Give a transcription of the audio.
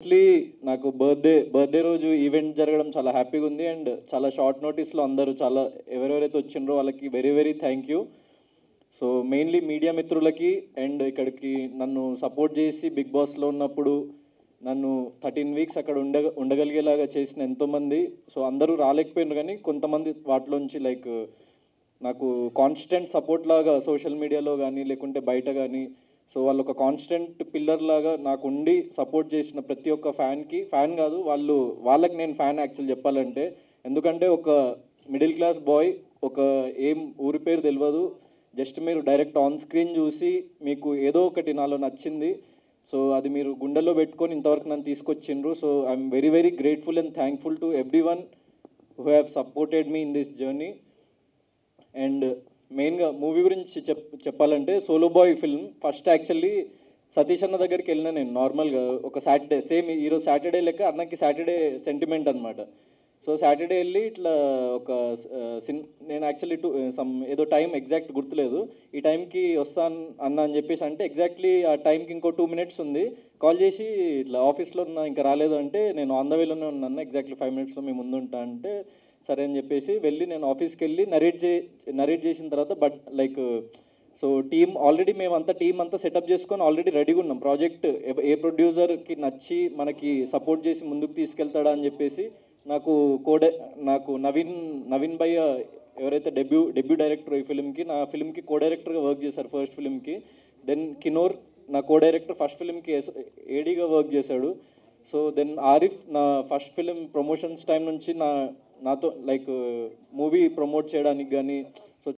Actually నాకు birthday రోజు event జరగడం చాలా హ్యాపీగా ఉంది. అండ్ చాలా షార్ట్ నోటీస్లో అందరూ చాలా ఎవరెవరైతే వచ్చిండ్రో వాళ్ళకి very very thank you. So mainly media మిత్రులకి అండ్ ఇక్కడికి నన్ను సపోర్ట్ చేసి బిగ్ బాస్లో ఉన్నప్పుడు నన్ను 13 వీక్స్ అక్కడ ఉండగలిగేలాగా చేసిన ఎంతోమంది. సో అందరూ రాలేకపోయినారు, కానీ కొంతమంది వాటిలోంచి లైక్ నాకు కాన్స్టెంట్ సపోర్ట్ లాగా సోషల్ మీడియాలో కానీ లేకుంటే బయట కానీ, సో వాళ్ళు ఒక కాన్స్టెంట్ పిల్లర్ లాగా నాకు ఉండి సపోర్ట్ చేసిన ప్రతి ఒక్క ఫ్యాన్ కాదు, వాళ్ళకి నేను ఫ్యాన్ యాక్చువల్ చెప్పాలంటే. ఎందుకంటే ఒక మిడిల్ క్లాస్ బాయ్, ఒక ఏం ఊరి పేరు తెలియదు, జస్ట్ మీరు డైరెక్ట్ ఆన్ స్క్రీన్ చూసి మీకు ఏదో ఒకటి నాలో నచ్చింది, సో అది మీరు గుండెల్లో పెట్టుకొని ఇంతవరకు నన్ను తీసుకొచ్చిండ్రు. So I'm very very grateful and thankful to everyone who have supported me in this journey. And మెయిన్గా మూవీ గురించి చెప్పాలంటే solo boy film first actually Satish అన్న దగ్గరికి వెళ్ళిన నేను నార్మల్గా ఒక సాటర్డే, సేమ్ ఈరోజు సాటర్డే లెక్క అన్నకి సాటర్డే సెంటిమెంట్ అనమాట. సో సాటర్డే వెళ్ళి ఇట్లా ఒక నేను యాక్చువల్లీ ఏదో టైం ఎగ్జాక్ట్ గుర్తులేదు, ఈ టైంకి వస్తాను అన్న అని చెప్పేసి అంటే ఎగ్జాక్ట్లీ ఆ టైంకి ఇంకో 2 minutes ఉంది, కాల్ చేసి ఇట్లా ఆఫీస్లో ఉన్నా ఇంకా రాలేదు అంటే నేను ఆన్ ద వేలోనే ఉన్నాను, ఎగ్జాక్ట్లీ 5 minutesలో మేము ముందు ఉంటా అంటే సరే అని చెప్పేసి వెళ్ళి నేను ఆఫీస్కి వెళ్ళి నరేట్ చేసిన తర్వాత లైక్ సో ఆల్రెడీ మేమంతా టీం అంతా సెటప్ చేసుకొని ఆల్రెడీ రెడీగా ఉన్నాం. ప్రాజెక్ట్ ఏ ప్రొడ్యూసర్కి నచ్చి మనకి సపోర్ట్ చేసి ముందుకు తీసుకెళ్తాడా అని చెప్పేసి నాకు నవీన్ భయ్య ఎవరైతే డెబ్యూ డైరెక్టర్ ఈ ఫిల్మ్కి, నా ఫిల్మ్కి కో డైరెక్టర్గా వర్క్ చేశారు ఫస్ట్ ఫిల్మ్కి. దెన్ కినోర్ నా కో డైరెక్టర్ ఫస్ట్ ఫిల్మ్కి ఏడీగా వర్క్ చేశాడు. సో దెన్ ఆరిఫ్ నా ఫస్ట్ ఫిల్మ్ ప్రమోషన్స్ టైం నుంచి నాతో లైక్ మూవీ ప్రమోట్ చేయడానికి కానీ